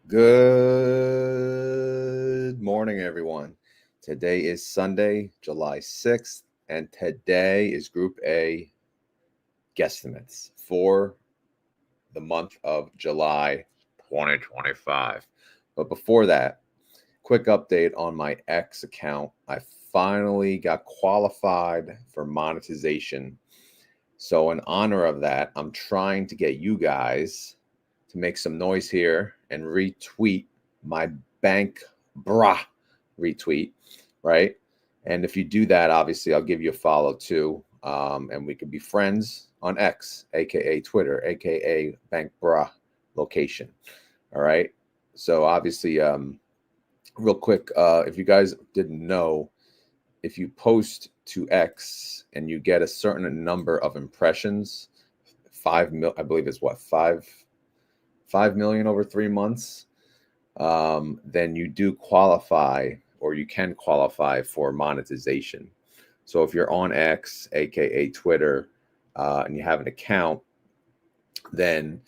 Good morning, everyone. Today is Sunday, July 6th, and today is Group A guesstimates for the month of July 2025. But before that, quick update on my X account. I finally got qualified for monetization. So, in honor of that, I'm trying to get you guys to make some noise here and retweet my bank brah retweet, right? And if you do that, obviously, I'll give you a follow too. And we could be friends on X, aka Twitter, aka bank brah location. All right. So obviously, real quick, if you guys didn't know, if you post to X and you get a certain number of impressions, 5 mil, I believe it's what, 5 million over 3 months, then you do qualify, or you can qualify for monetization. So if you're on X, aka Twitter, and you have an account, then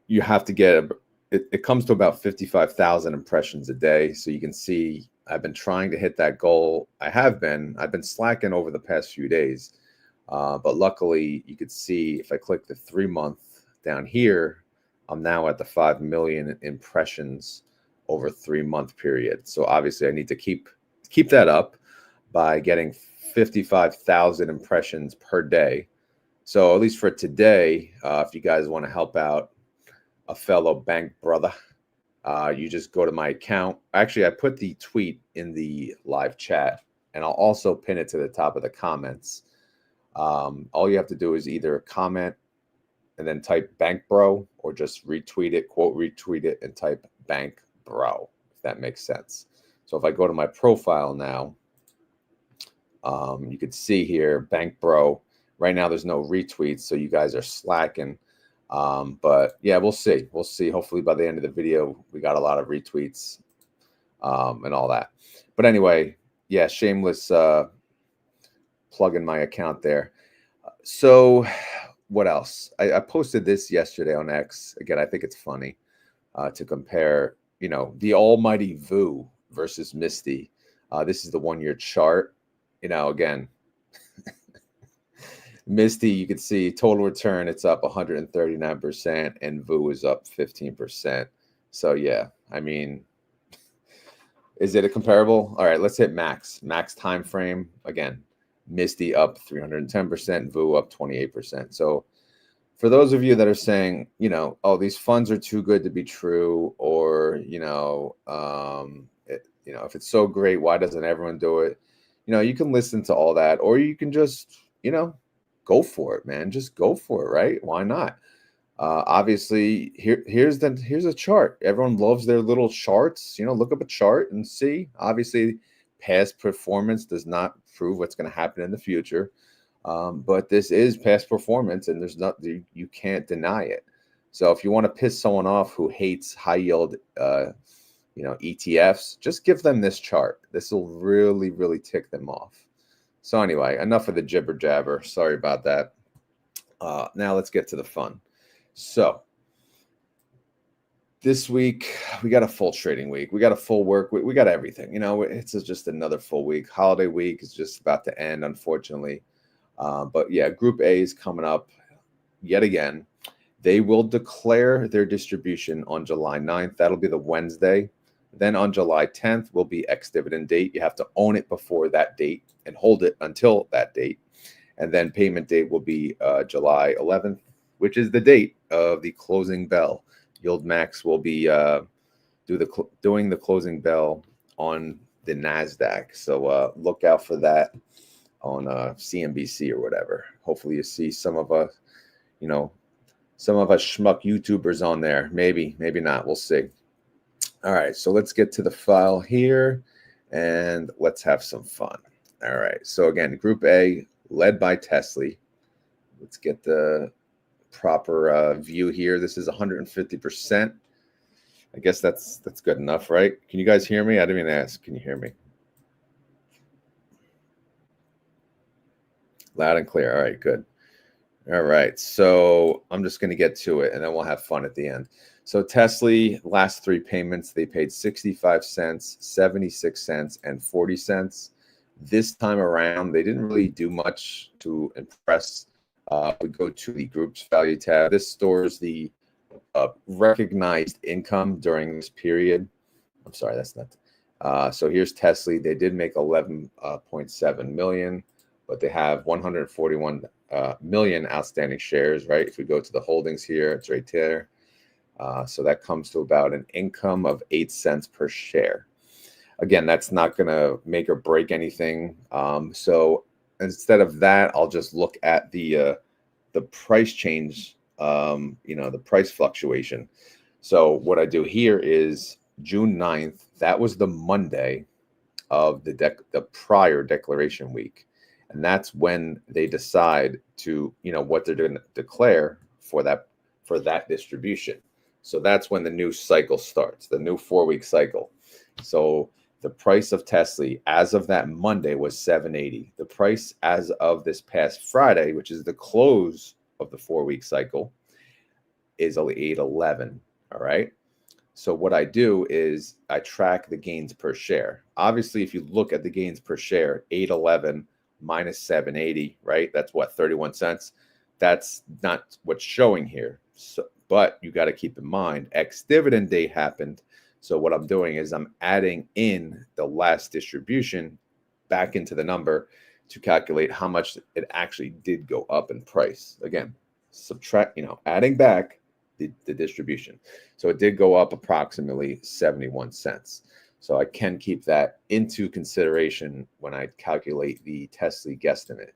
you have to get it comes to about 55,000 impressions a day. So you can see I've been trying to hit that goal. I've been slacking over the past few days, but luckily you could see if I click the 3 month down here, I'm now at the 5 million impressions over 3 month period. So obviously I need to keep that up by getting 55,000 impressions per day. So at least for today, if you guys want to help out a fellow bank brother, you just go to my account. Actually, I put the tweet in the live chat, and I'll also pin it to the top of the comments. All you have to do is either comment and then type bank bro, or just retweet it, quote retweet it, and type bank bro, if that makes sense. So if I go to my profile now, you could see here bank bro. Right now there's no retweets, so you guys are slacking. But yeah, we'll see. Hopefully by the end of the video, we got a lot of retweets and all that. But anyway, yeah, shameless plug in my account there. So what else? I posted this yesterday on X. Again, I think it's funny to compare, the almighty Vu versus Misty. This is the 1 year chart. Again, Misty, you can see total return, it's up 139%, and Vu is up 15%. So yeah, I mean, is it a comparable? All right, let's hit max time frame. Again, Misty up 310%, Vu up 28%. So for those of you that are saying, oh, these funds are too good to be true, or if it's so great, why doesn't everyone do it? You can listen to all that, or you can just, go for it, man. Just go for it, right? Why not? Obviously, here's a chart. Everyone loves their little charts. Look up a chart and see. Obviously, past performance does not prove what's going to happen in the future, but this is past performance, and you can't deny it. So if you want to piss someone off who hates high yield, ETFs, just give them this chart. This will really, really tick them off. So anyway, enough of the jibber jabber. Sorry about that. Now let's get to the fun. So this week we got a full trading week. We got a full work week. We got everything. It's just another full week. Holiday week is just about to end, unfortunately. But yeah, Group A is coming up yet again. They will declare their distribution on July 9th. That'll be the Wednesday. Then on July 10th will be ex-dividend date. You have to own it before that date and hold it until that date. And then payment date will be July 11th, which is the date of the closing bell. YieldMax will be doing the closing bell on the NASDAQ. So look out for that on CNBC or whatever. Hopefully you see some of us schmuck YouTubers on there. Maybe not. We'll see. All right, so let's get to the file here and let's have some fun. All right, so again, Group A led by TSLY. Let's get the proper view here. This is 150%. I guess that's good enough, right? Can you guys hear me? I didn't even ask. Can you hear me? Loud and clear. All right, good. All right, so I'm just going to get to it, and then we'll have fun at the end. So TSLY, last three payments, they paid 65 cents, 76 cents, and 40 cents. This time around, they didn't really do much to impress. We go to the groups value tab. This stores the recognized income during this period. I'm sorry, that's not. So here's TSLY. They did make 11.7 million, but they have 141 million outstanding shares, right? If we go to the holdings here, it's right there. So that comes to about an income of 8 cents per share. Again, that's not going to make or break anything. So instead of that, I'll just look at the price change, the price fluctuation. So what I do here is June 9th, that was the Monday of the prior declaration week. And that's when they decide to, what they're going to declare for that distribution. So that's when the new cycle starts, the new 4-week cycle. So the price of TSLY as of that Monday was $7.80. The price as of this past Friday, which is the close of the 4-week cycle, is $8.11. All right. So what I do is I track the gains per share. Obviously, if you look at the gains per share, 811 minus 780, right? That's what, 31 cents. That's not what's showing here. So, but you got to keep in mind, ex-dividend day happened. So what I'm doing is I'm adding in the last distribution back into the number to calculate how much it actually did go up in price. Again, subtract, adding back the distribution. So it did go up approximately 71 cents. So I can keep that into consideration when I calculate the TSLY guesstimate.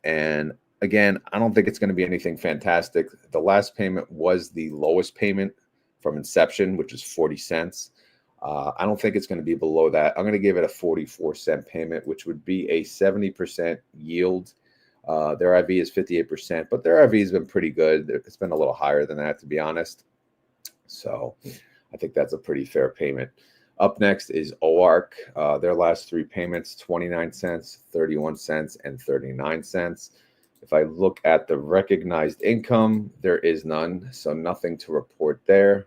And again, I don't think it's going to be anything fantastic. The last payment was the lowest payment from inception, which is 40 cents. I don't think it's going to be below that. I'm going to give it a 44-cent payment, which would be a 70% yield. Their IV is 58%, but their IV has been pretty good. It's been a little higher than that, to be honest. So I think that's a pretty fair payment. Up next is OARK. Their last three payments, 29 cents, 31 cents, and 39 cents. If I look at the recognized income, there is none, so nothing to report there.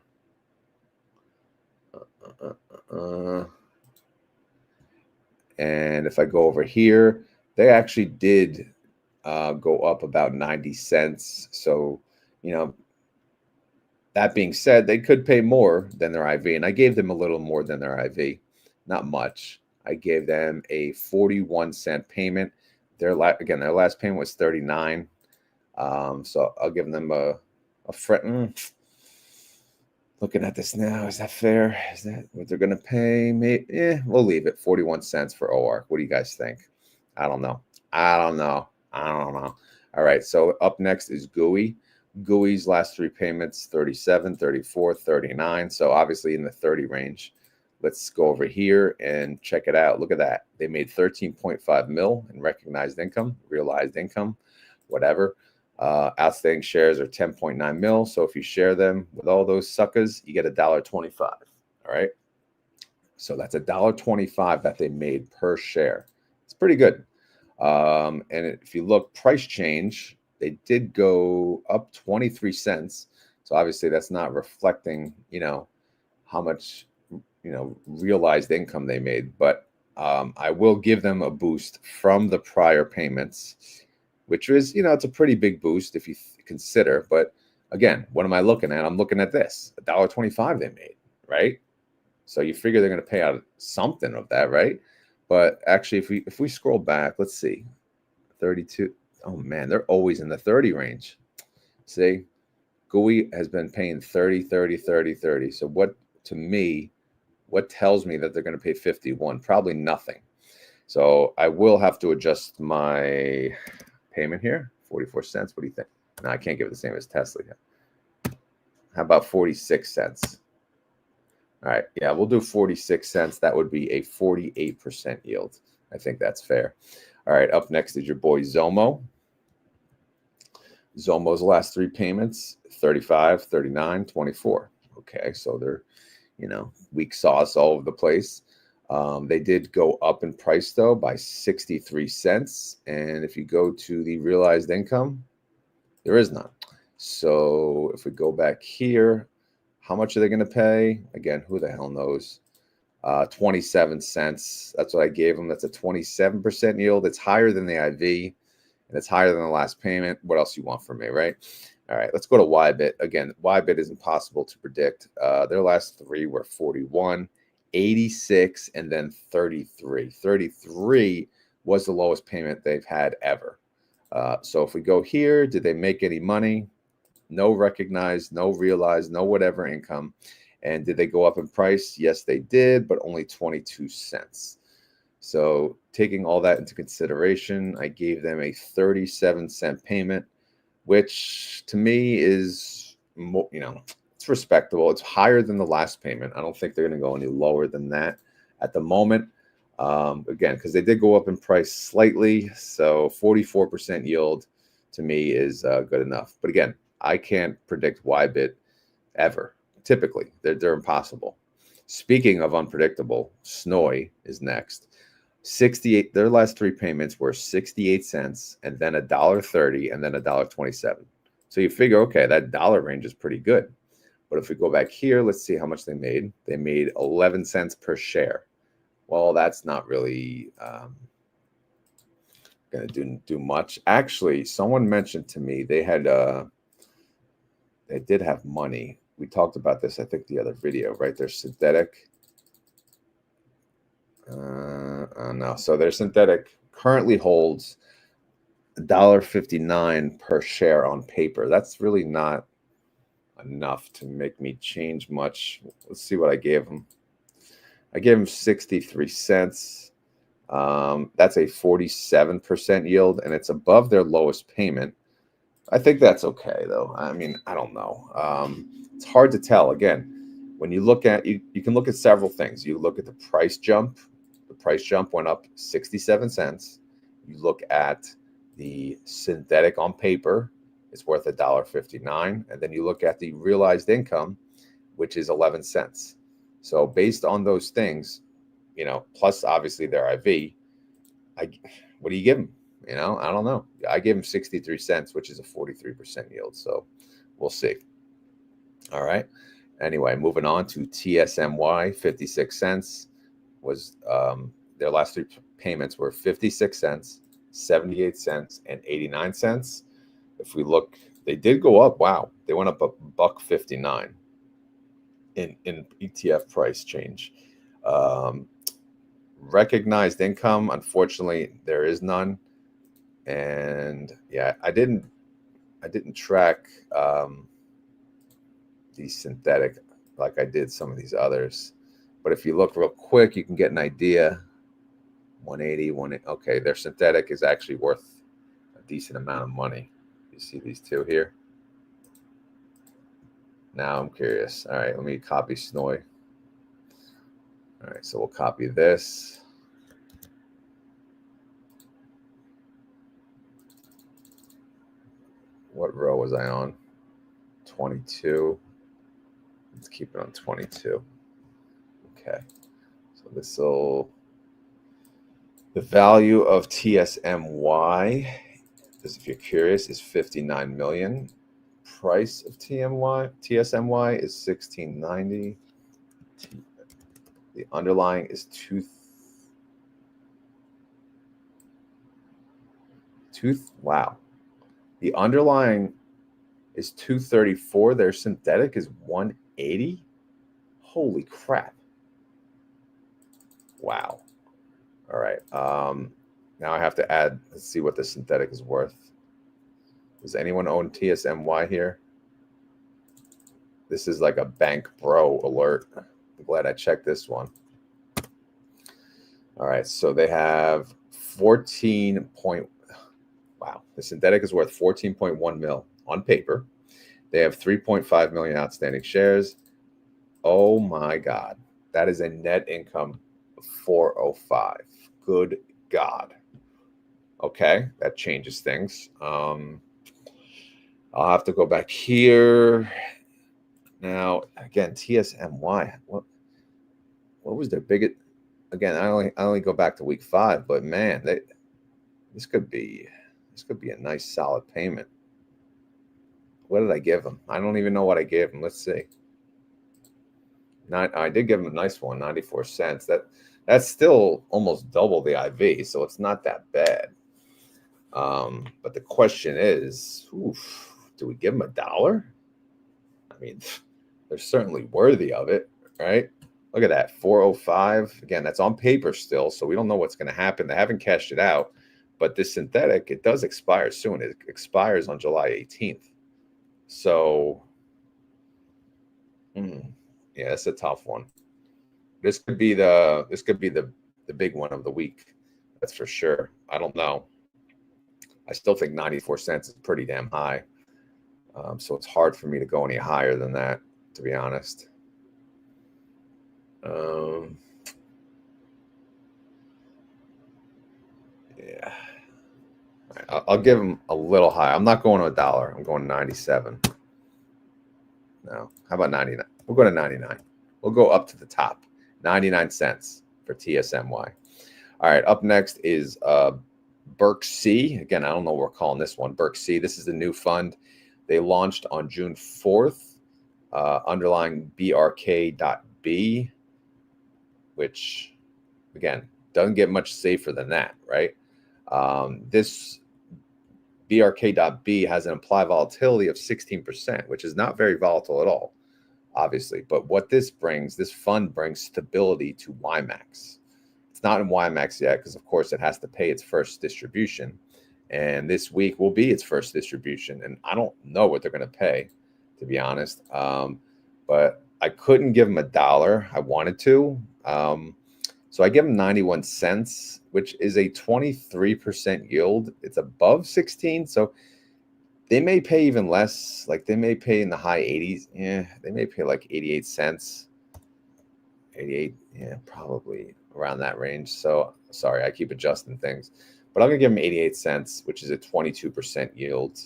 And if I go over here, they actually did go up about 90 cents. So, that being said, they could pay more than their IV, and I gave them a little more than their IV, not much. I gave them a 41-cent payment. Their last payment was 39. So I'll give them a looking at this now, is that fair? Is that what they're going to pay? Maybe, we'll leave it 41 cents for OARK. What do you guys think? I don't know. All right, so up next is GUI. GUI's last three payments, 37, 34, 39. So obviously in the 30 range. Let's go over here and check it out. Look at that. They made 13.5 mil in recognized income, realized income, whatever. Outstanding shares are 10.9 mil. So if you share them with all those suckers, you get $1.25. All right. So that's $1.25 that they made per share. It's pretty good. And if you look price change, they did go up 23 cents. So obviously that's not reflecting, how much, realized income they made. But I will give them a boost from the prior payments, which is, it's a pretty big boost if you consider. But again, what am I looking at? I'm looking at this, $1.25 they made, right? So you figure they're going to pay out something of that, right? But actually, if we scroll back, let's see, 32. Oh man, they're always in the 30 range. See, GUI has been paying 30, 30, 30, 30. So what tells me that they're going to pay 51? Probably nothing. So I will have to adjust my payment here, 44 cents. What do you think? No, I can't give it the same as TSLY. How about 46 cents? All right, yeah, we'll do 46 cents. That would be a 48% yield. I think that's fair. All right, up next is your boy Zomo. Zomo's last three payments, 35, 39, 24. Okay, so they're, weak sauce all over the place. They did go up in price, though, by 63 cents. And if you go to the realized income, There is none. So if we go back here, how much are they going to pay? Again, who the hell knows? 27 cents. That's what I gave them. That's a 27% yield. It's higher than the IV, and it's higher than the last payment. What else you want from me, right? All right, let's go to YBIT. Again, YBIT is impossible to predict. Their last three were 41, 86, and then 33. 33 was the lowest payment they've had ever. So if we go here, did they make any money? No recognized, no realized, no whatever income. And did they go up in price? Yes, they did, but only 22 cents. So taking all that into consideration, I gave them a 37-cent payment, which to me is, it's respectable. It's higher than the last payment. I don't think they're going to go any lower than that at the moment. Again, because they did go up in price slightly. So 44% yield to me is good enough. But again, I can't predict YBIT ever. Typically, they're impossible. Speaking of unpredictable, SNOY is next. 68. Their last three payments were 68 cents, and then $1.30, and then $1.27. So you figure, okay, that dollar range is pretty good. But if we go back here, let's see how much they made. They made 11 cents per share. Well, that's not really going to do much. Actually, someone mentioned to me they did have money. We talked about this, I think, the other video, right? They're synthetic. No, so their synthetic currently holds $1.59 per share on paper. That's really not enough to make me change much. Let's see what I gave them. I gave them 63 cents. That's a 47% yield, and it's above their lowest payment. I think that's okay, though. I mean, I don't know. It's hard to tell. Again, when you look at, you can look at several things. You look at the price jump. The price jump went up 67 cents. You look at the synthetic on paper, it's worth $1.59. And then you look at the realized income, which is 11 cents. So based on those things, plus obviously their IV, what do you give them? I don't know. I gave them 63 cents, which is a 43% yield. So we'll see. All right. Anyway, moving on to TSMY, 56 cents was their last three payments were 56 cents, 78 cents, and 89 cents. If we look, they did go up. Wow. They went up $1.59 in ETF price change. Recognized income, unfortunately, there is none. And yeah, I didn't track the synthetic like I did some of these others. But if you look real quick, you can get an idea. 180. Okay, their synthetic is actually worth a decent amount of money. You see these two here? Now I'm curious. All right, let me copy SNOY. All right, so we'll copy this. What row was I on? 22. Let's keep it on 22. Okay, so this will, the value of TSMY, as if you're curious, is 59 million. Price of TSMY is 1690. The underlying is wow. The underlying is 234. Their synthetic is 180. Holy crap. Wow. All right. Now I have to add, let's see what the synthetic is worth. Does anyone own TSMY here? This is like a bank bro alert. I'm glad I checked this one. All right. So they have 14 point. Wow. The synthetic is worth 14.1 mil on paper. They have 3.5 million outstanding shares. Oh my God. That is a net income of 405. Good God. Okay. That changes things. I'll have to go back here. Now, again, TSMY. What was their biggest? Again, I only go back to week 5, but man, this could be a nice solid payment. What did I give him? I don't even know what I gave him. Let's see. I did give him a nice one, 94 cents. That's still almost double the IV, so it's not that bad. But the question is, do we give him $1? I mean, they're certainly worthy of it, right? Look at that, 405. Again, that's on paper still, so we don't know what's going to happen. They haven't cashed it out, but this synthetic, it does expire soon. It expires on July 18th. So, yeah, it's a tough one. This could be the big one of the week. That's for sure. I don't know. I still think 94 cents is pretty damn high. So it's hard for me to go any higher than that, to be honest. Yeah. Right, I'll give them a little high. I'm not going to $1. I'm going 97. No. How about 99? We'll go to 99. We'll go up to the top. 99 cents for TSMY. All right. Up next is Berk C. Again, I don't know what we're calling this one. Berk C. This is the new fund. They launched on June 4th. Underlying BRK.B, which, again, doesn't get much safer than that, right? This BRK.B has an implied volatility of 16%, which is not very volatile at all, obviously. But what this fund brings stability to YieldMax. It's not in YieldMax yet because, of course, it has to pay its first distribution. And this week will be its first distribution. And I don't know what they're going to pay, to be honest. But I couldn't give them $1. I wanted to. So I give them 91 cents, which is a 23% yield. It's above 16. So they may pay even less. Like they may pay in the high 80s. Yeah, they may pay like 88 cents. 88. Yeah, probably around that range. So sorry, I keep adjusting things. But I'm going to give them 88 cents, which is a 22% yield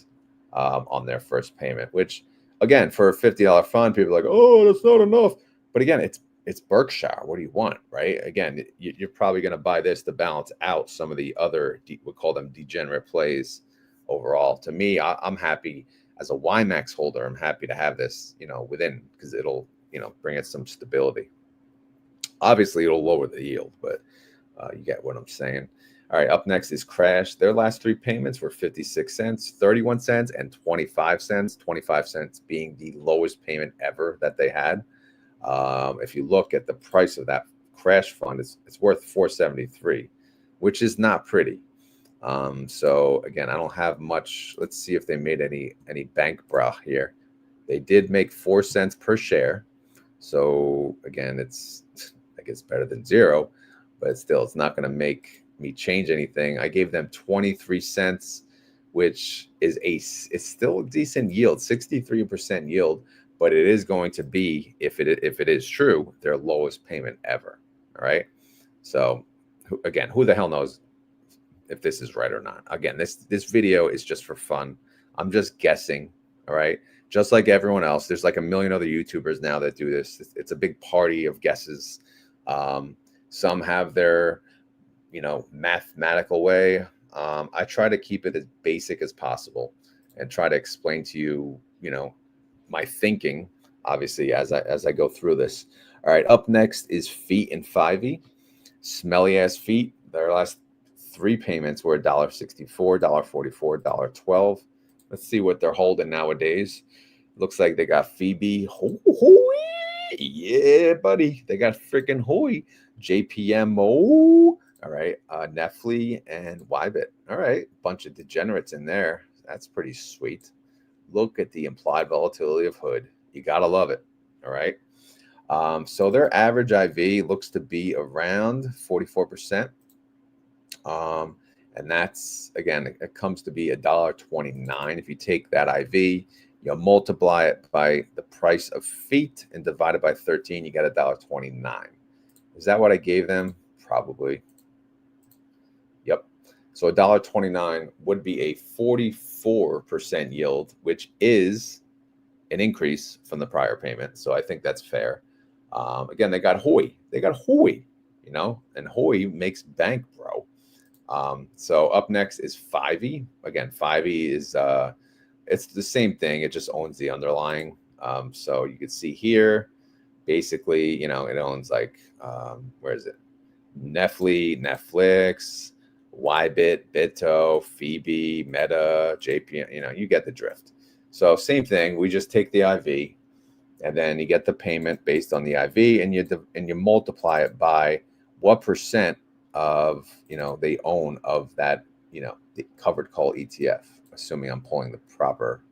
on their first payment, which, again, for a $50 fund, people are like, oh, that's not enough. But again, it's Berkshire. What do you want, right? Again, you're probably going to buy this to balance out some of the other, we call them degenerate plays overall. To me, I'm happy as a YieldMax holder. I'm happy to have this, within, because it'll, bring us some stability. Obviously, it'll lower the yield, but you get what I'm saying. All right, up next is Crash. Their last three payments were 56 cents, 31 cents, and 25 cents. 25 cents being the lowest payment ever that they had. If you look at the price of that Crash fund, it's worth $4.73, which is not pretty. So again, I don't have much. Let's see if they made any bank bra here. They did make 4 cents per share. So again, I guess better than zero, but still, it's not going to make me change anything. I gave them 23 cents, which is it's still a decent yield, 63% yield, but it is going to be, if it is true, their lowest payment ever. All right. So again, who the hell knows if this is right or not? Again, this video is just for fun. I'm just guessing. All right. Just like everyone else, there's like a million other YouTubers now that do this. It's a big party of guesses. Some have their, mathematical way. I try to keep it as basic as possible and try to explain to you, my thinking, obviously, as I go through this. All right, up next is FEAT and FIVY. Smelly ass FEAT. Their last three payments were $1.64, $1.44, $1.12. Let's see what they're holding nowadays. Looks like they got FIVY. Yeah, buddy. They got freaking Hoi. JPMO. All right. Netflix and YBIT. All right. Bunch of degenerates in there. That's pretty sweet. Look at the implied volatility of Hood. You got to love it. All right. So their average IV looks to be around 44%. And that's, again, it comes to be $1.29. If you take that IV, you multiply it by the price of FEAT and divide it by 13, you get $1.29. Is that what I gave them? Probably. Yep. So $1.29 would be a 44% yield, which is an increase from the prior payment. So I think that's fair. Again, they got Hoi. And Hoi makes bank, bro. So up next is FIVY. Again, FIVY is it's the same thing. It just owns the underlying. So you can see here, basically, it owns like, where is it? Netflix, YBIT, Bitto, FIVY, Meta, JP, you get the drift. So same thing. We just take the IV, and then you get the payment based on the IV, and you multiply it by what percent of they own of that the covered call ETF. Assuming I'm pulling the proper.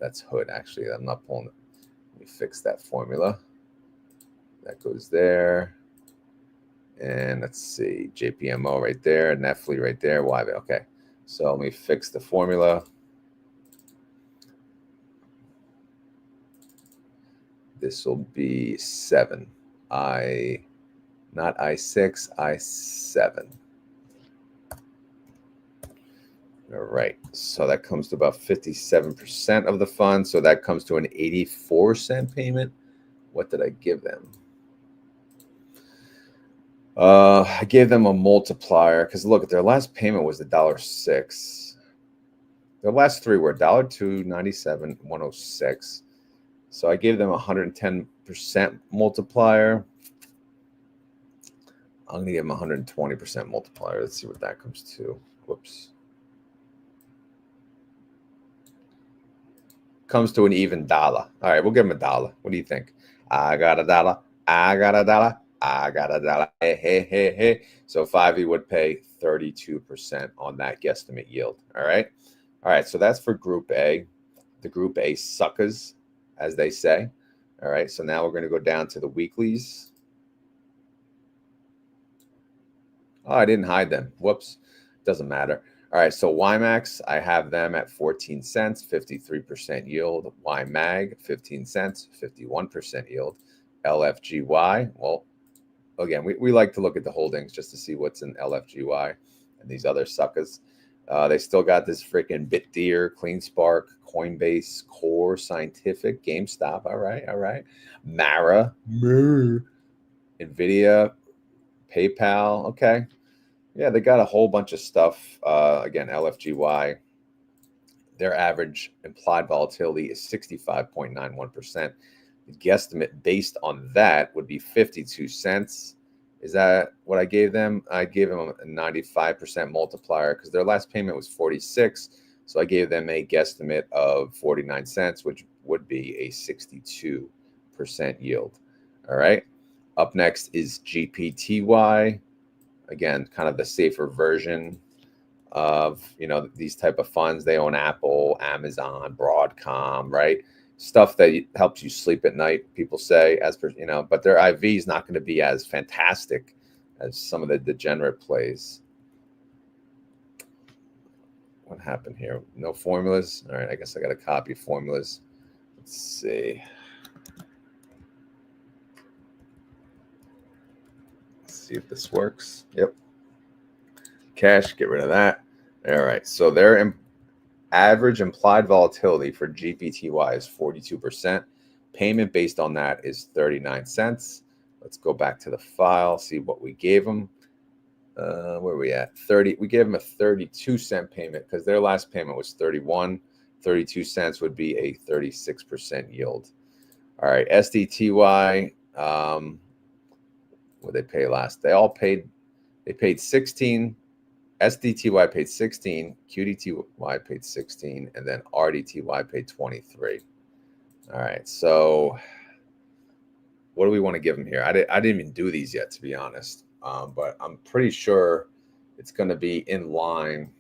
That's hood. Actually, I'm not pulling it. Let me fix that formula. That goes there. And let's see, JPMO right there, Netflix right there, YBIT. Okay, so let me fix the formula. This will be 7. Not I6, I7. All right, so that comes to about 57% of the fund. So that comes to an 84-cent payment. What did I give them? I gave them a multiplier because look, their last payment was $1.06. Their last three were $2, 97, 106. So I gave them 110% multiplier. I'm going to give them 120% multiplier. Let's see what that comes to. Whoops. Comes to an even dollar. All right, we'll give them $1. What do you think? I got $1. I got $1. I got $1. Hey, hey, hey, hey. So FIVY would pay 32% on that guesstimate yield. All right. All right. So that's for Group A, the Group A suckers, as they say. All right. So now we're going to go down to the weeklies. Oh, I didn't hide them. Whoops. Doesn't matter. All right. So YMAX, I have them at 14 cents, 53% yield. YMAG, 15 cents, 51% yield. LFGY, well, again, we like to look at the holdings just to see what's in LFGY and these other suckers. They still got this freaking BitDeer, CleanSpark, Coinbase, Core Scientific, GameStop. All right, all right. Mara, NVIDIA, PayPal. Okay. Yeah, they got a whole bunch of stuff. Again, LFGY, their average implied volatility is 65.91%. The guesstimate based on that would be 52 cents. Is that what I gave them? I gave them a 95% multiplier because their last payment was 46. So I gave them a guesstimate of 49 cents, which would be a 62% yield. All right. Up next is GPTY. Again, kind of the safer version of these type of funds. They own Apple, Amazon, Broadcom, right? Stuff that helps you sleep at night, people say, as per but their IV is not going to be as fantastic as some of the degenerate plays. What happened here? No formulas. All right, I guess I got to copy formulas. Let's see. Let's see if this works. Yep. Cash, get rid of that. All right, so their average implied volatility for GPTY is 42%. Payment based on that is 39 cents. Let's go back to the file, see what we gave them. Where are we at? 30. We gave them a 32-cent payment because their last payment was 31. 32 cents would be a 36% yield. All right, SDTY. What did they pay last? They paid 16. SDTY paid 16, QDTY paid 16, and then RDTY paid 23. All right, so what do we want to give them here? I didn't even do these yet, to be honest, but I'm pretty sure it's going to be in line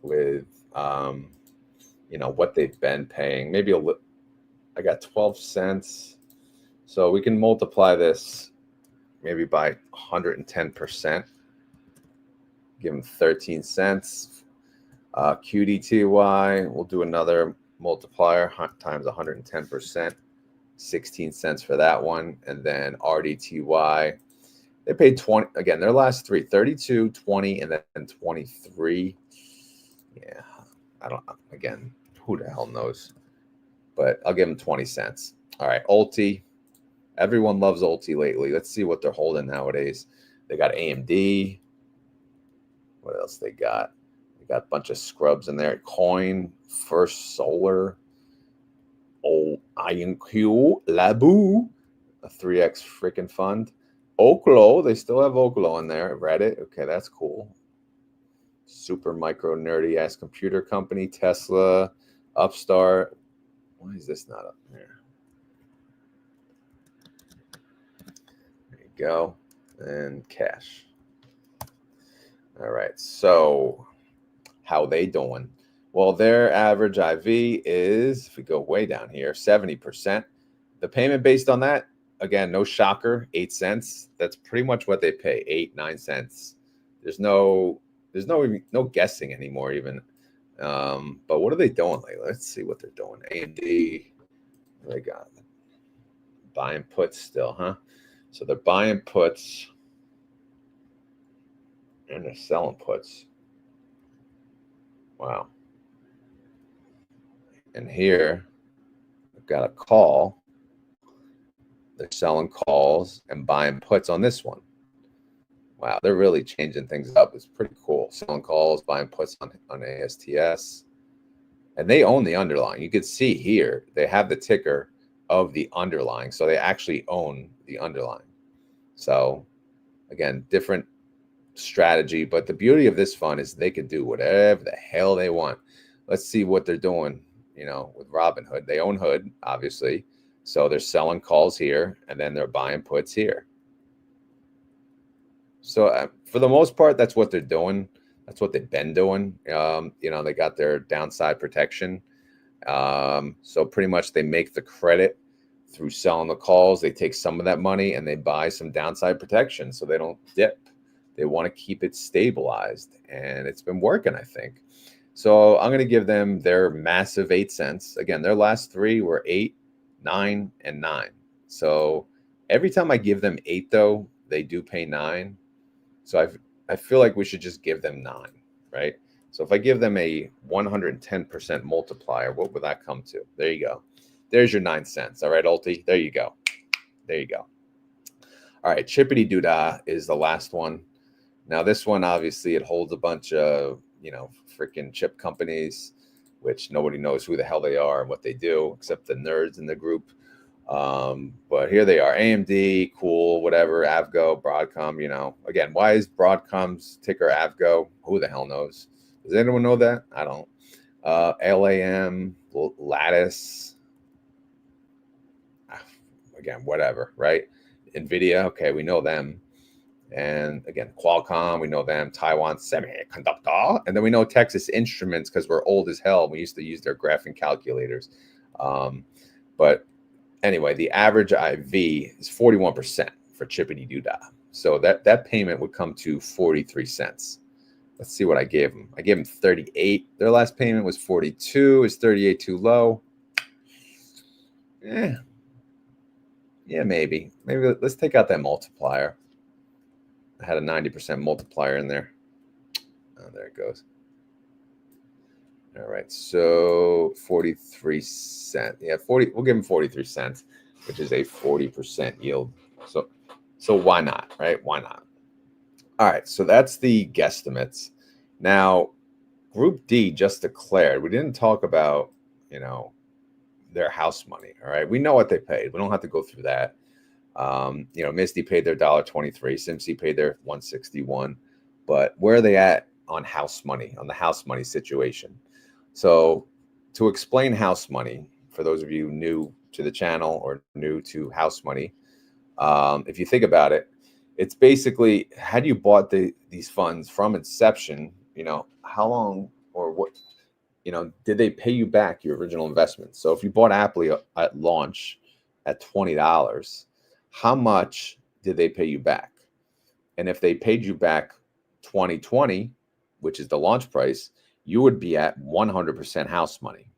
with what they've been paying. Maybe I got 12 cents, so we can multiply this maybe by 110%. Give them 13 cents. QDTY, we'll do another multiplier times 110%, 16 cents for that one. And then RDTY, they paid 20. Again, their last three, 32, 20, and then 23. Yeah, again, who the hell knows? But I'll give them 20 cents. All right, Ulti. Everyone loves Ulti lately. Let's see what they're holding nowadays. They got AMD. What else they got? They got a bunch of scrubs in there. Coin, First Solar, INQ, Labu, a 3X freaking fund. Oklo, they still have Oklo in there. Reddit, okay, that's cool. Super micro nerdy ass computer company, Tesla, Upstart. Why is this not up there? There you go. And cash. All right, so how they doing? Well, their average IV is, if we go way down here, 70%. The payment based on that, again, no shocker, 8 cents. That's pretty much what they pay, 8-9 cents. There's no guessing anymore even. But what are they doing lately? Let's see what they're doing. AMD, they got buying puts still, huh? So they're buying puts and they're selling puts. Wow. And here, I've got a call. They're selling calls and buying puts on this one. Wow, they're really changing things up. It's pretty cool. Selling calls, buying puts on ASTS. And they own the underlying. You can see here, they have the ticker of the underlying. So they actually own the underlying. So again, different strategy. But the beauty of this fund is they can do whatever the hell they want. Let's see what they're doing, with Robinhood. They own Hood, obviously. So they're selling calls here, and then they're buying puts here. So for the most part, that's what they're doing. That's what they've been doing. They got their downside protection. So pretty much they make the credit through selling the calls. They take some of that money and they buy some downside protection so they don't dip. They want to keep it stabilized, and it's been working, I think. So I'm going to give them their massive 8 cents. Again, their last three were 8, 9, and 9. So every time I give them 8, though, they do pay 9. So I feel like we should just give them 9, right? So if I give them a 110% multiplier, what would that come to? There you go. There's your 9 cents. All right, Ulti. There you go. There you go. All right, Chippity Doodah is the last one. Now, this one, obviously, it holds a bunch of, freaking chip companies, which nobody knows who the hell they are and what they do, except the nerds in the group. But here they are, AMD, cool, whatever, Avgo, Broadcom, again, why is Broadcom's ticker Avgo? Who the hell knows? Does anyone know that? I don't. LAM, Lattice, again, whatever, right? NVIDIA, okay, we know them. And again, Qualcomm, we know them. Taiwan Semiconductor. And then we know Texas Instruments because we're old as hell. We used to use their graphing calculators. But anyway, the average IV is 41% for Chippity Doodah. So that payment would come to 43 cents. Let's see what I gave them. I gave them 38. Their last payment was 42. Is 38 too low? Yeah, maybe. Maybe let's take out that multiplier. I had a 90% multiplier in there. Oh, there it goes. All right, so 43 cents. Yeah, 40. We'll give them 43 cents, which is a 40% yield. So why not, right? Why not? All right, so that's the guesstimates. Now, Group D just declared. We didn't talk about, their house money. All right, we know what they paid. We don't have to go through that. Misty paid their $1.23. Simsy paid their $1.61. But where are they at on house money, on the house money situation? So to explain house money, for those of you new to the channel or new to house money, if you think about it, it's basically, had you bought these funds from inception, how long or what, did they pay you back your original investment? So if you bought Apple at launch at $20, how much did they pay you back? And if they paid you back 2020, which is the launch price, you would be at 100% house money,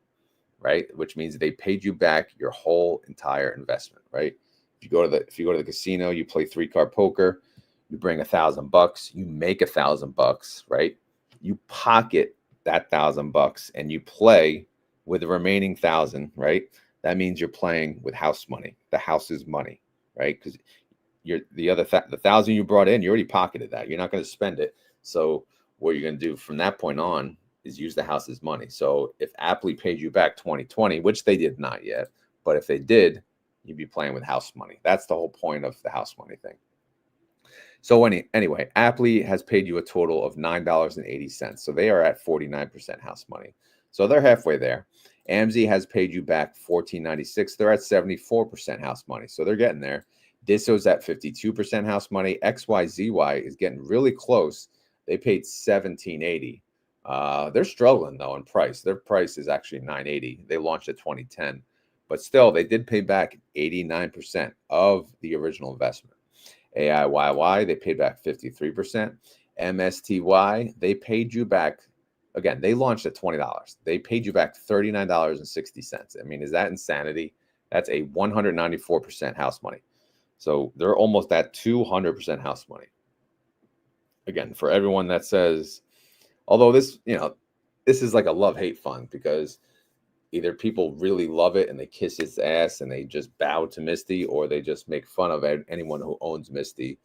right? Which means they paid you back your whole entire investment, right? If you go to the casino, you play 3-card poker, you bring $1,000, you make $1,000, right? You pocket that $1,000 and you play with the remaining 1,000, right? That means you're playing with house money. The house's money, right? Because the 1,000 you brought in, you already pocketed that. You're not going to spend it. So what you're going to do from that point on is use the house's money. So if Apple paid you back 2020, which they did not yet, but if they did, you'd be playing with house money. That's the whole point of the house money thing. So anyway, Apple has paid you a total of $9.80. So they are at 49% house money. So they're halfway there. AMZ has paid you back $14.96. They're at 74% house money. So they're getting there. Disso's at 52% house money. XYZY is getting really close. They paid $17.80. They're struggling though in price. Their price is actually $9.80. They launched at 2010, but still they did pay back 89% of the original investment. AIYY, they paid back 53%. MSTY, they paid you back, again, they launched at $20. They paid you back $39.60. I mean, is that insanity? That's a 194% house money. So they're almost at 200% house money. Again, for everyone that says, although this, this is like a love-hate fund, because either people really love it and they kiss his ass and they just bow to Misty, or they just make fun of anyone who owns Misty,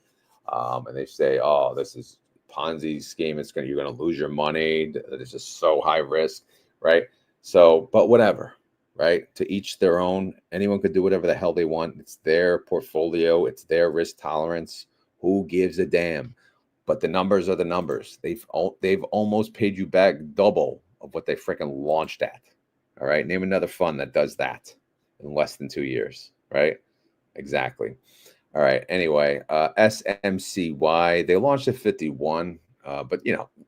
and they say, "Oh, this is Ponzi scheme. You're going to lose your money. This is so high risk," right? So, but whatever, right? To each their own. Anyone could do whatever the hell they want. It's their portfolio. It's their risk tolerance. Who gives a damn? But the numbers are the numbers. They've almost paid you back double of what they freaking launched at. All right. Name another fund that does that in less than 2 years, right? Exactly. All right. Anyway, SMCY, they launched at 51, but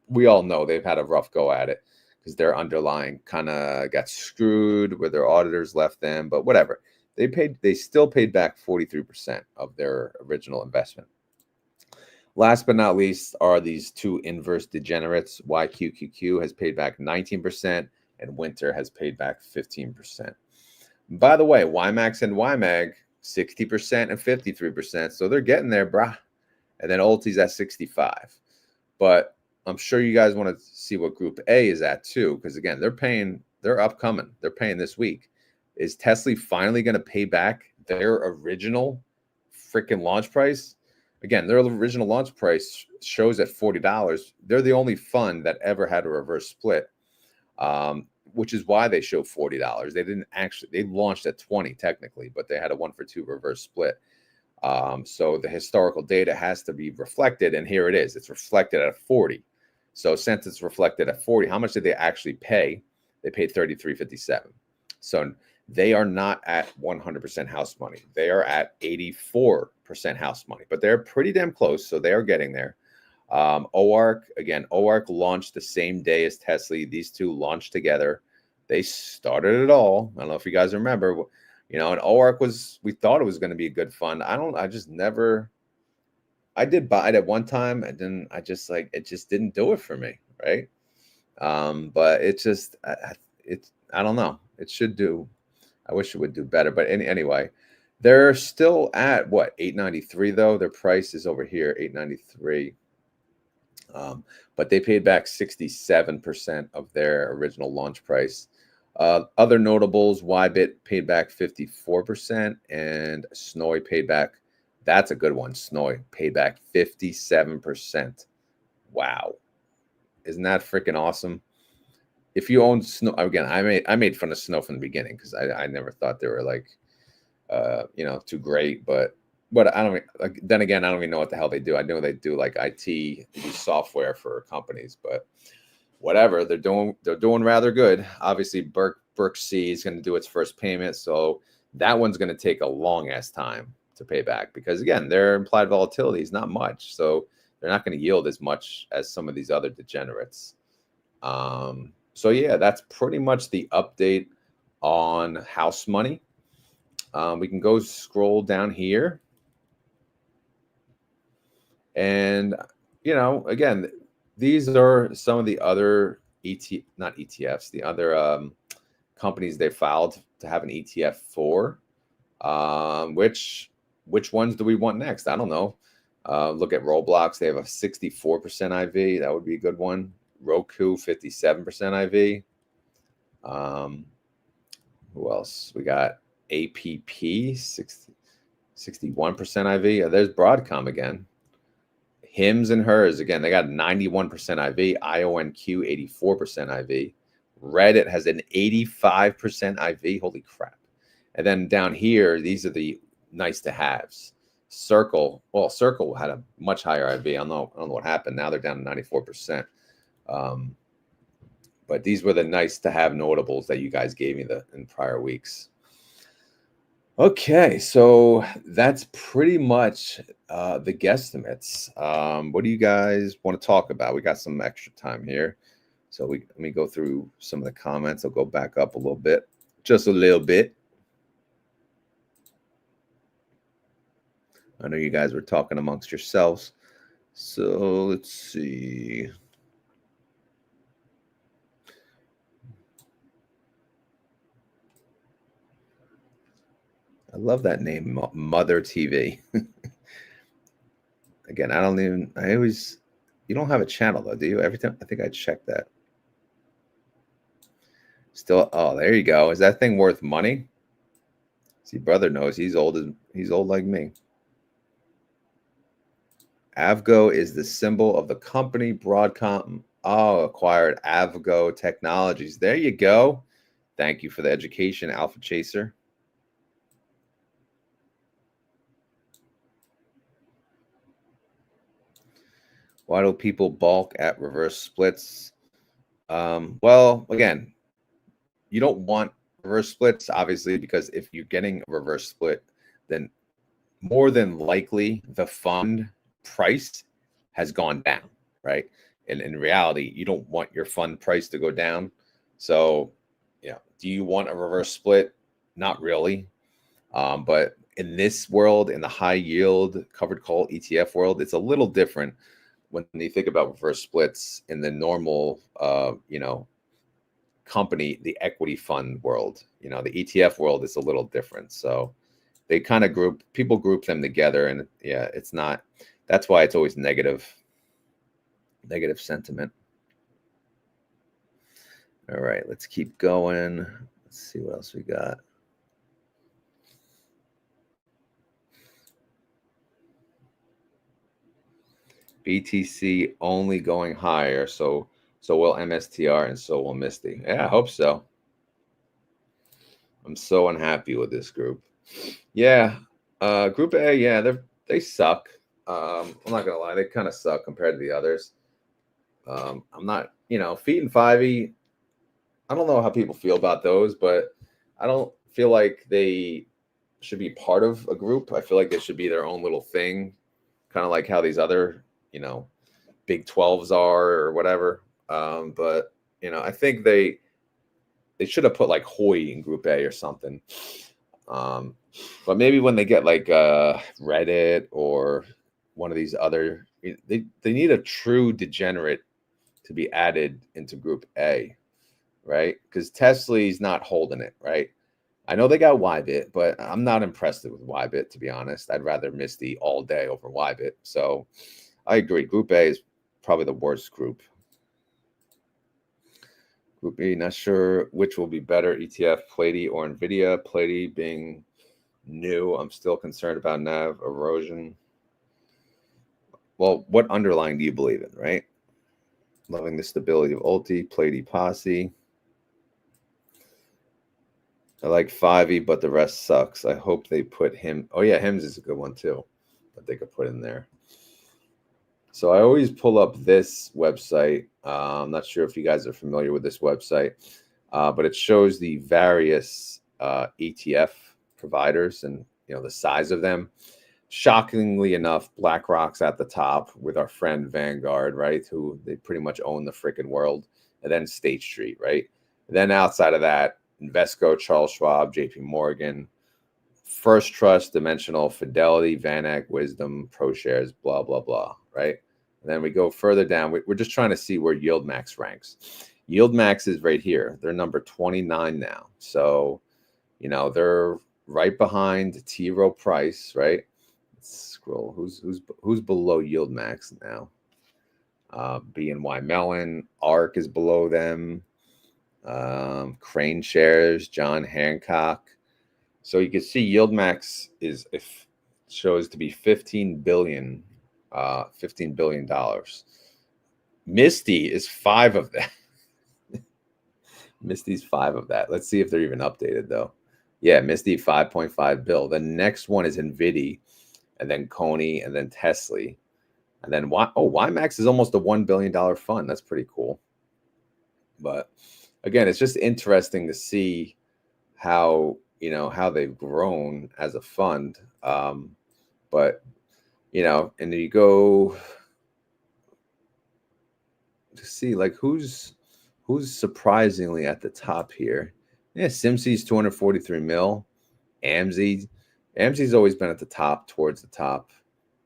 we all know they've had a rough go at it because their underlying kind of got screwed where their auditors left them. But whatever, they still paid back 43% of their original investment. Last but not least are these two inverse degenerates. YQQQ has paid back 19%. And Winter has paid back 15%. By the way, YMAX and YMAG, 60% and 53%. So they're getting there, brah. And then Ulti's at 65. But I'm sure you guys want to see what Group A is at too, because again, they're upcoming. They're paying this week. Is TSLY finally going to pay back their original freaking launch price? Again, their original launch price shows at $40. They're the only fund that ever had a reverse split. Which is why they show $40. They launched at 20 technically, but they had a 1-for-2 reverse split. So the historical data has to be reflected, and here it is. It's reflected at 40. So since it's reflected at 40, how much did they actually pay? They paid $33.57. So they are not at 100% house money. They are at 84% house money, but they're pretty damn close. So they are getting there. OARK, again, OARK launched the same day as TSLY. These two launched together. They started it all. I don't know if you guys remember, and OARK we thought it was going to be a good fund. I did buy it at one time, and then it just didn't do it for me, right? But it just, I don't know. It should do. I wish it would do better, but anyway, they're still at what, $8.93 though. Their price is over here, $8.93. But they paid back 67% of their original launch price. Other notables, YBIT paid back 54%, and SNOY paid back, that's a good one, SNOY paid back 57%. Wow. Isn't that freaking awesome? If you own Snow, again, I made fun of Snow from the beginning because I never thought they were like, too great, but I don't, then again, I don't even know what the hell they do. I know they do like IT, they do software for companies, but whatever, they're doing rather good. Obviously, Berk C is going to do its first payment, so that one's going to take a long ass time to pay back because again, their implied volatility is not much, so they're not going to yield as much as some of these other degenerates. So yeah, that's pretty much the update on house money. We can go scroll down here. And, again, these are some of the other not ETFs, the other companies they filed to have an ETF for. Which ones do we want next? I don't know. Look at Roblox. They have a 64% IV. That would be a good one. Roku, 57% IV. Who else? We got APP, 61% IV. There's Broadcom again. Hims and hers, again, they got 91% IV, IONQ 84% IV. Reddit has an 85% IV. Holy crap. And then down here, these are the nice to haves. Circle, well, Circle had a much higher IV. I don't know what happened. Now they're down to 94%. But these were the nice to have notables that you guys gave me in prior weeks. Okay, so that's pretty much the guesstimates. What do you guys want to talk about? We got some extra time here. So let me go through some of the comments. I'll go back up a little bit, just a little bit. I know you guys were talking amongst yourselves. So let's see. I love that name, Mother TV. Again, you don't have a channel though, do you? Every time, I think I checked that. Still, oh, there you go. Is that thing worth money? See, brother knows he's old like me. Avgo is the symbol of the company. Broadcom acquired Avgo Technologies. There you go. Thank you for the education, Alpha Chaser. Why do people balk at reverse splits? Well, again, you don't want reverse splits, obviously, because if you're getting a reverse split, then more than likely the fund price has gone down, right? And in reality, you don't want your fund price to go down. So, yeah, do you want a reverse split? Not really. But in this world, in the high yield covered call ETF world, it's a little different when you think about reverse splits in the normal, company, the equity fund world. The ETF world is a little different. So they kind of people group them together, and yeah, it's not. That's why it's always negative sentiment. All right, let's keep going. Let's see what else we got. BTC only going higher, so will MSTR and so will Misty. Yeah, I hope so. I'm so unhappy with this group. Yeah, Group A, yeah, they suck. I'm not gonna lie, they kind of suck compared to the others. I'm not, FEAT and FIVY. I don't know how people feel about those, but I don't feel like they should be part of a group. I feel like they should be their own little thing, kind of like how these other, Big 12s are or whatever. But I think they should have put like Hoy in Group A or something. But maybe when they get like Reddit or one of these other, they need a true degenerate to be added into Group A, right? Because TSLY is not holding it, right? I know they got YBIT, but I'm not impressed with YBIT, to be honest. I'd rather Misty all day over YBIT. So I agree. Group A is probably the worst group. Group B, not sure which will be better, ETF, Platy, or NVIDIA. Platy being new, I'm still concerned about NAV erosion. Well, what underlying do you believe in, right? Loving the stability of Ulti, Platy, Posse. I like FIVY, but the rest sucks. I hope they put him. Oh, yeah, Hims is a good one, too, that they could put in there. So I always pull up this website. I'm not sure if you guys are familiar with this website, but it shows the various ETF providers and the size of them. Shockingly enough, BlackRock's at the top with our friend Vanguard, right? Who they pretty much own the freaking world, and then State Street, right? And then outside of that, Invesco, Charles Schwab, JP Morgan, First Trust, Dimensional, Fidelity, VanEck, Wisdom, ProShares, blah, blah, blah, right? And then we go further down. We're just trying to see where YieldMax ranks. YieldMax is right here. They're number 29 now. So, they're right behind T. Rowe Price, right? Let's scroll. Who's below YieldMax now? BNY Mellon. ARK is below them. Crane Shares, John Hancock. So you can see YieldMax shows to be 15 billion $15 billion. Misty is 5 of that. Misty's 5 of that. Let's see if they're even updated though. Yeah, Misty 5.5 bill. The next one is FIVY, and then Coney, and then TSLY, and then YieldMax is almost a $1 billion fund. That's pretty cool. But again, it's just interesting to see how how they've grown as a fund. But and then you go to see like who's surprisingly at the top here. Yeah, Simsy's 243 mil. AMZ's always been at the top, towards the top.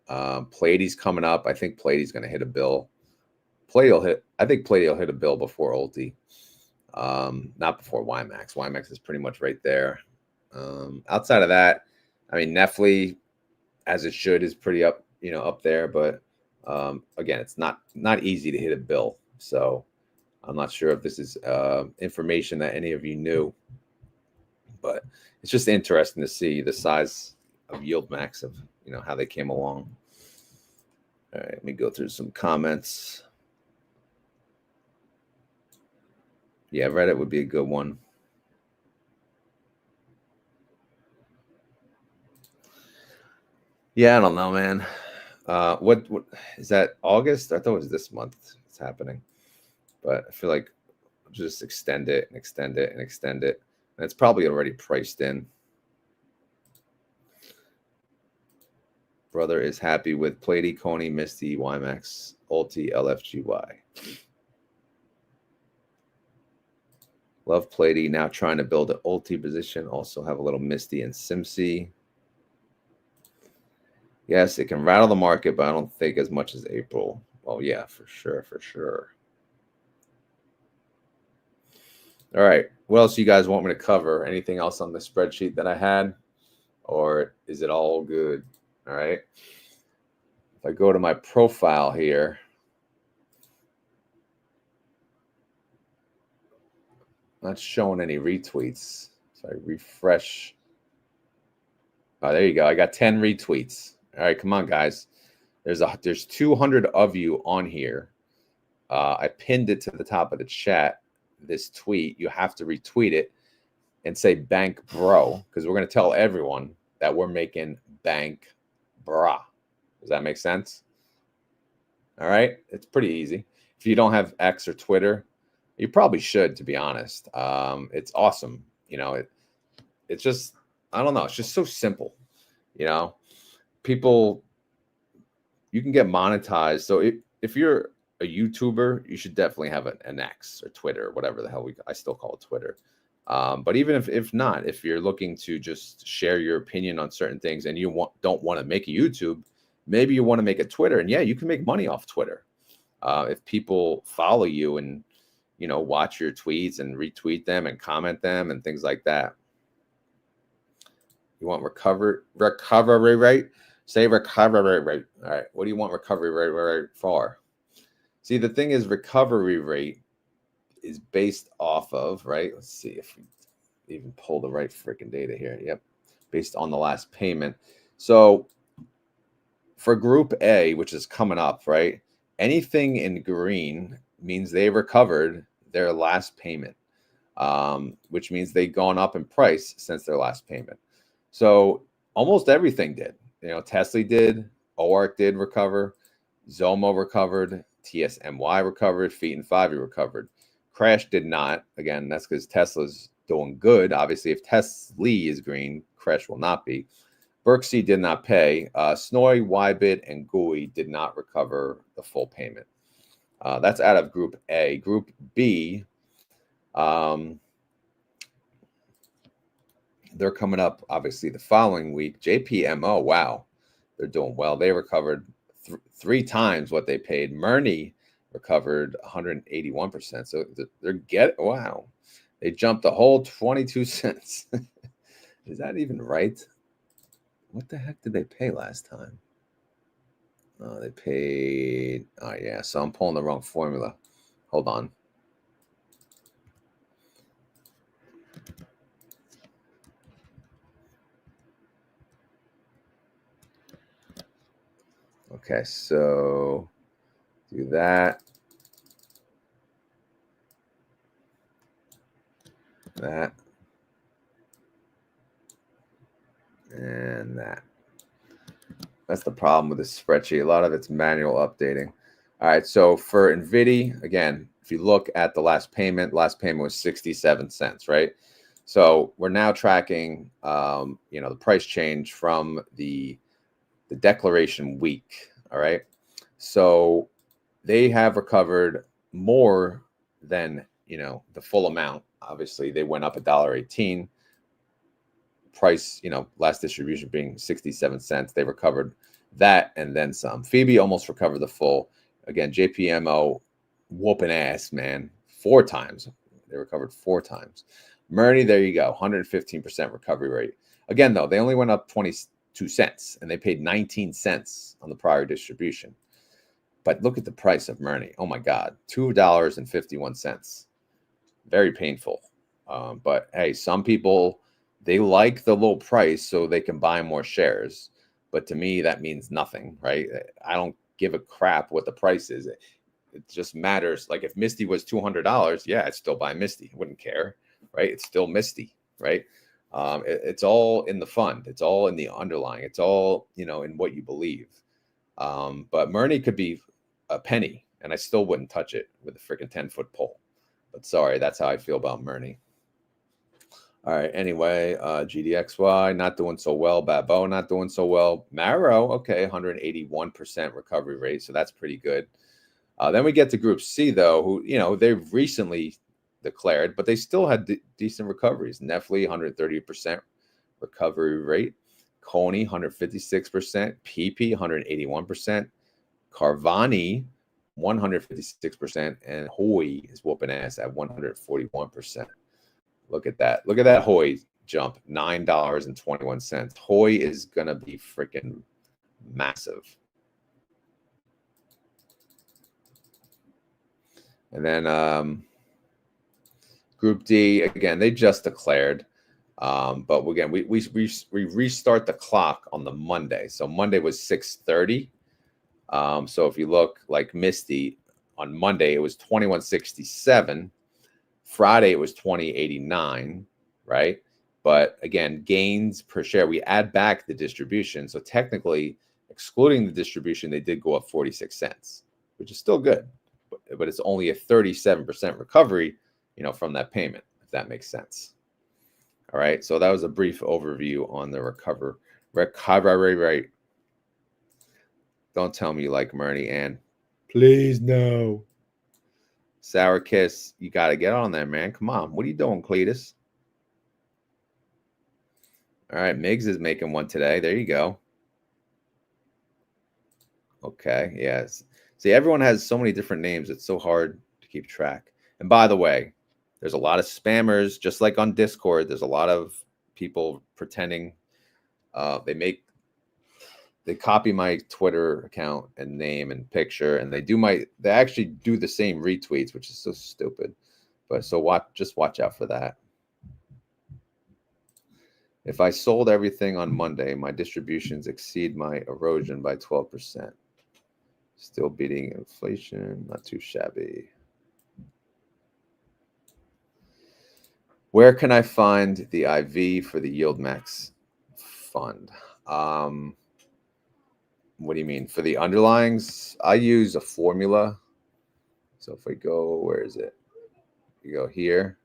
Platy's coming up. I think Platy's going to hit a bill. I think Platy will hit a bill before Ulti. Not before YieldMax. YieldMax is pretty much right there. Outside of that, I mean, Nefly, as it should, is pretty up, up there. But again, it's not easy to hit a bill. So I'm not sure if this is information that any of you knew, but it's just interesting to see the size of YieldMax, of how they came along. All right, let me go through some comments. Yeah, Reddit would be a good one. Yeah, I don't know, man. What is that, August? I thought it was this month it's happening. But I feel like I'll just extend it and extend it and extend it. And it's probably already priced in. Brother is happy with Platy, Coney, Misty, YieldMax, Ulti, LFGY. Love Platy. Now trying to build an Ulti position. Also have a little Misty and Simsy. Yes, it can rattle the market, but I don't think as much as April. Well, yeah, for sure, for sure. All right. What else you guys want me to cover? Anything else on the spreadsheet that I had? Or is it all good? All right. If I go to my profile here, not showing any retweets. So I refresh. Oh, there you go. I got 10 retweets. All right, come on, guys. There's 200 of you on here. I pinned it to the top of the chat. This tweet, you have to retweet it and say bank bro, because we're going to tell everyone that we're making bank bra. Does that make sense? All right. It's pretty easy. If you don't have X or Twitter, you probably should, to be honest. It's awesome. It's just, I don't know. It's just so simple. People, you can get monetized. So if you're a YouTuber, you should definitely have an X or Twitter, or whatever the hell I still call it Twitter. But even if not, if you're looking to just share your opinion on certain things and you don't want to make a YouTube, maybe you want to make a Twitter, and yeah, you can make money off Twitter. If people follow you and watch your tweets and retweet them and comment them and things like that. You want recovery rate? Say recovery rate. All right. What do you want recovery rate for? See, the thing is, recovery rate is based off of, right? Let's see if we even pull the right freaking data here. Yep. Based on the last payment. So for group A, which is coming up, right? Anything in green means they recovered their last payment, which means they've gone up in price since their last payment. So almost everything did. TSLY did, OARK did recover, Zomo recovered, TSMY recovered, FEAT and FIVY recovered. Crash did not. Again, that's because Tesla's doing good. Obviously, if TSLY is green, Crash will not be. Berksey did not pay. SNOI, YBIT, and GUI did not recover the full payment. That's out of Group A. Group B, they're coming up, obviously, the following week. JPMO, wow, they're doing well. They recovered 3 times what they paid. Murney recovered 181%. So wow, they jumped a whole 22 cents. Is that even right? What the heck did they pay last time? They paid, oh yeah, so I'm pulling the wrong formula. Hold on. Okay, so do that. That. And that. That's the problem with this spreadsheet. A lot of it's manual updating. All right, so for NVIDIA, again, if you look at the last payment was 67 cents, right? So we're now tracking, the price change from the declaration week, all right? So they have recovered more than, the full amount. Obviously, they went up $1.18. Price, last distribution being 67 cents. They recovered that and then some. FIVY almost recovered the full. Again, JPMO whooping ass, man. 4 times. They recovered 4 times. Murney, there you go. 115% recovery rate. Again, though, they only went up 22 cents and they paid 19 cents on the prior distribution. But look at the price of Murney. Oh my God, $2.51. Very painful. But hey, some people, they like the low price so they can buy more shares. But to me, that means nothing, right? I don't give a crap what the price is. It just matters. Like if Misty was $200, yeah, I'd still buy Misty. I wouldn't care, right? It's still Misty, right? It's all in the fund. It's all in the underlying. It's all, in what you believe. But Murney could be a penny, and I still wouldn't touch it with a freaking 10-foot pole. But sorry, that's how I feel about Murney. All right. Anyway, GDXY not doing so well. Babo not doing so well. Marrow, okay, 181% recovery rate, so that's pretty good. Then we get to Group C, though, who they've recently declared, but they still had decent recoveries. Nefli, 130% recovery rate. Coney, 156%. PP, 181%. Carvani, 156%, and Hoy is whooping ass at 141%. Look at that. Look at that Hoy jump, $9.21. Hoy is going to be freaking massive. And then Group D, again, they just declared. But again, we restart the clock on the Monday. So Monday was 6:30. So if you look like Misty, on Monday, it was 2167. Friday, it was 2089, right? But again, gains per share, we add back the distribution. So technically, excluding the distribution, they did go up 46 cents, which is still good. But it's only a 37% recovery, from that payment, if that makes sense. All right, so that was a brief overview on the recovery rate. Don't tell me you like Murney, Ann. Please, no. Sour Kiss, you got to get on there, man. Come on. What are you doing, Cletus? All right, Miggs is making one today. There you go. Okay, yes. See, everyone has so many different names. It's so hard to keep track. And by the way, there's a lot of spammers, just like on Discord. There's a lot of people pretending they copy my Twitter account and name and picture, and they actually do the same retweets, which is so stupid. But just watch out for that. If I sold everything on Monday, my distributions exceed my erosion by 12%. Still beating inflation, not too shabby. Where can I find the IV for the YieldMax fund? What do you mean? For the underlyings, I use a formula. So if we go, where is it? You go here.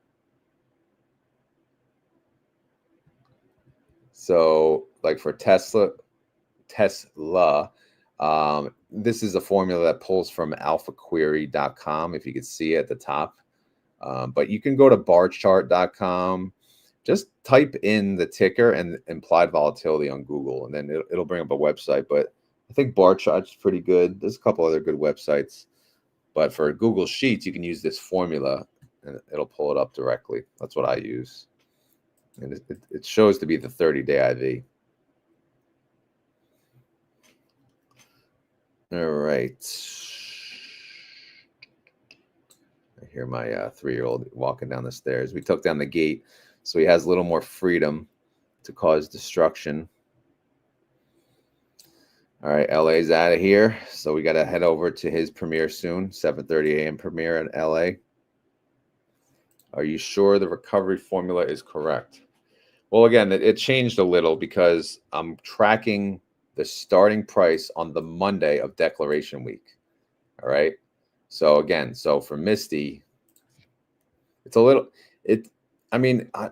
So like for Tesla, this is a formula that pulls from alphaquery.com, if you could see at the top. But you can go to barchart.com. Just type in the ticker and implied volatility on Google, and then it'll bring up a website. But I think bar chart's pretty good. There's a couple other good websites. But for Google Sheets, you can use this formula, and it'll pull it up directly. That's what I use. And it shows to be the 30-day IV. All right. I hear my 3-year-old walking down the stairs. We took down the gate, so he has a little more freedom to cause destruction. All right, LA's out of here. So we got to head over to his premiere soon, 7:30 a.m. premiere at LA. Are you sure the recovery formula is correct? Well, again, it changed a little because I'm tracking the starting price on the Monday of declaration week. All right. So again, so for Misty, it's a little, I mean, I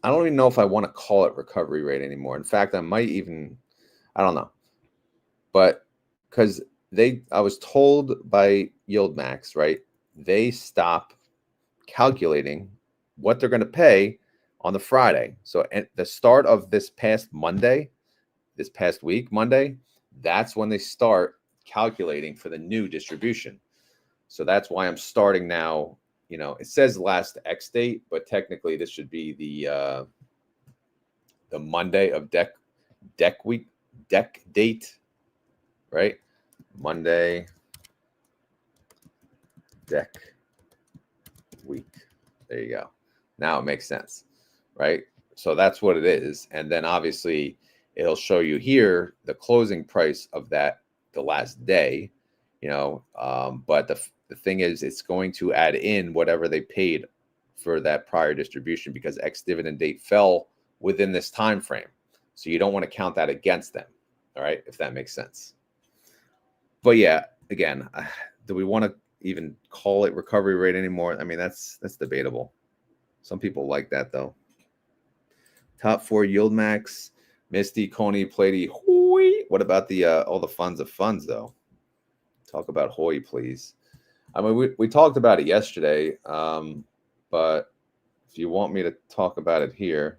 don't even know if I want to call it recovery rate anymore. In fact, I might even, I don't know. But because I was told by YieldMax, right? They stop calculating what they're going to pay on the Friday. So at the start of this past week, Monday, that's when they start calculating for the new distribution. So that's why I'm starting now. You know, it says last X date, but technically this should be the Monday of deck date, right? Monday deck week. There you go. Now it makes sense, right? So that's what it is. And then obviously it'll show you here the closing price of that, the last day, you know, but the thing is, it's going to add in whatever they paid for that prior distribution because ex-dividend date fell within this time frame. So you don't want to count that against them, all right, if that makes sense. But yeah, again, do we want to even call it recovery rate anymore? I mean, that's debatable. Some people like that though. Top 4 YieldMax, Misty, Coney, Plady, Hoy. What about the all the funds of funds though? Talk about Hoy, please. I mean, we talked about it yesterday, but if you want me to talk about it here.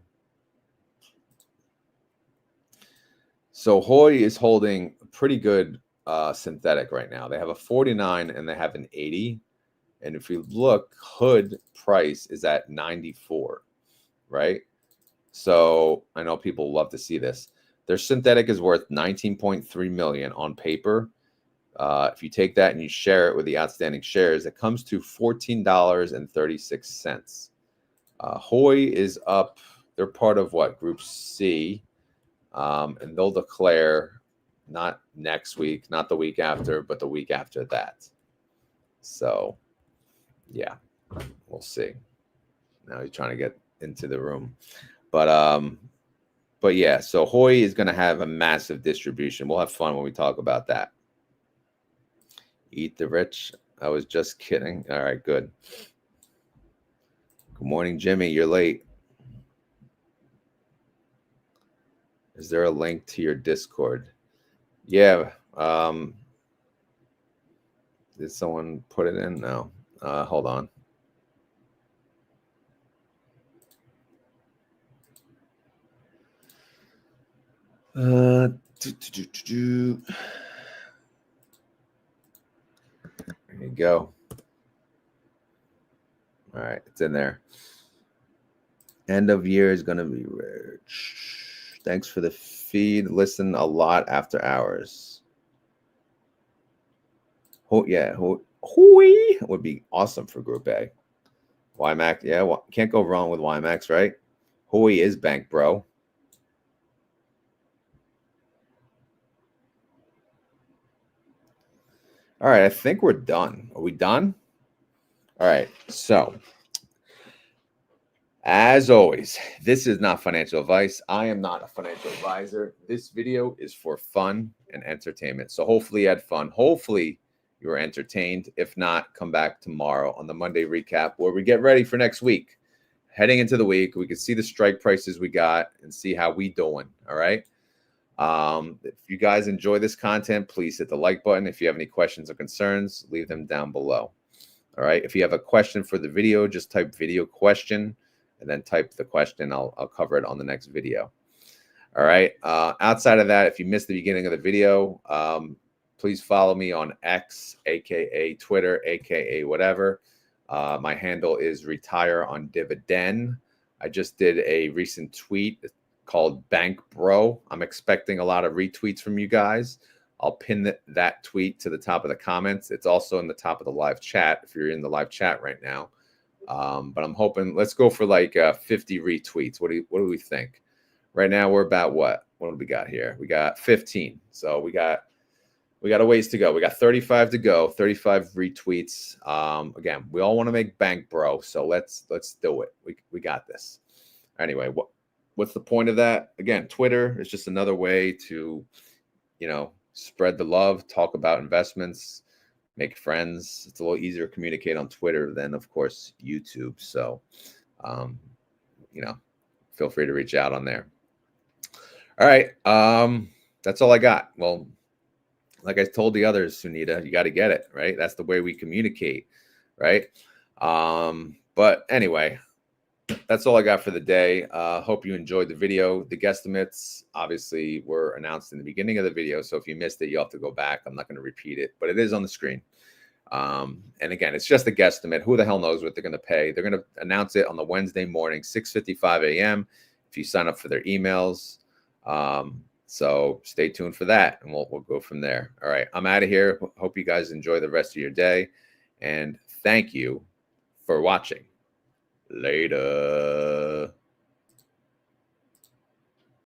So Hoy is holding a pretty good synthetic right now. They have a 49 and they have an 80. And if you look, hood price is at 94, right? So I know people love to see this. Their synthetic is worth 19.3 million on paper. If you take that and you share it with the outstanding shares, it comes to $14.36. Hoy is up. They're part of what? Group C. And they'll declare not next week, not the week after, but the week after that. So, yeah, we'll see. Now he's trying to get into the room. But yeah, so Hoy is going to have a massive distribution. We'll have fun when we talk about that. Eat the rich. I was just kidding. All right, good. Good morning, Jimmy. You're late. Is there a link to your Discord? Yeah. Did someone put it in? No. Hold on. There you go. All right, it's in there. End of year is going to be rich. Thanks for the feed. Listen a lot after hours. Oh, yeah. Hoy would be awesome for Group A. YMAX, yeah, well, can't go wrong with YMAX, right? Hoy is bank, bro. All right, I think we're done. Are we done? All right, so as always, this is not financial advice. I am not a financial advisor. This video is for fun and entertainment. So hopefully you had fun. Hopefully you were entertained. If not, come back tomorrow on the Monday recap where we get ready for next week. Heading into the week, we can see the strike prices we got and see how we doing. All right. If you guys enjoy this content, please hit the like button. If you have any questions or concerns, leave them down below. All right. If you have a question for the video, just type video question and then type the question. I'll cover it on the next video. All right. Outside of that, if you missed the beginning of the video, please follow me on X, aka Twitter, aka whatever. My handle is retire on dividend. I just did a recent tweet called Bank Bro. I'm expecting a lot of retweets from you guys. I'll pin that tweet to the top of the comments. It's also in the top of the live chat if you're in the live chat right now. But I'm hoping, let's go for like 50 retweets. What do we think? Right now we're about what? what do we got here? We got 15. So we got a ways to go. We got 35 to go, 35 retweets. Again, we all want to make bank, bro. So let's do it. We got this. Anyway, what's the point of that? Again, Twitter is just another way to, you know, spread the love, talk about investments, make friends. It's a little easier to communicate on Twitter than, of course, YouTube. So, you know, feel free to reach out on there. All right. That's all I got. Well, like I told the others, Sunita, you got to get it, right? That's the way we communicate, right? But anyway, that's all I got for the day. Hope you enjoyed the video. The guesstimates obviously were announced in the beginning of the video. So if you missed it, you'll have to go back. I'm not going to repeat it, but it is on the screen. And again, it's just a guesstimate. Who the hell knows what they're going to pay? They're going to announce it on the Wednesday morning, 6:55 a.m. if you sign up for their emails. So stay tuned for that, and we'll go from there. All right, I'm out of here. Hope you guys enjoy the rest of your day, and thank you for watching. Later.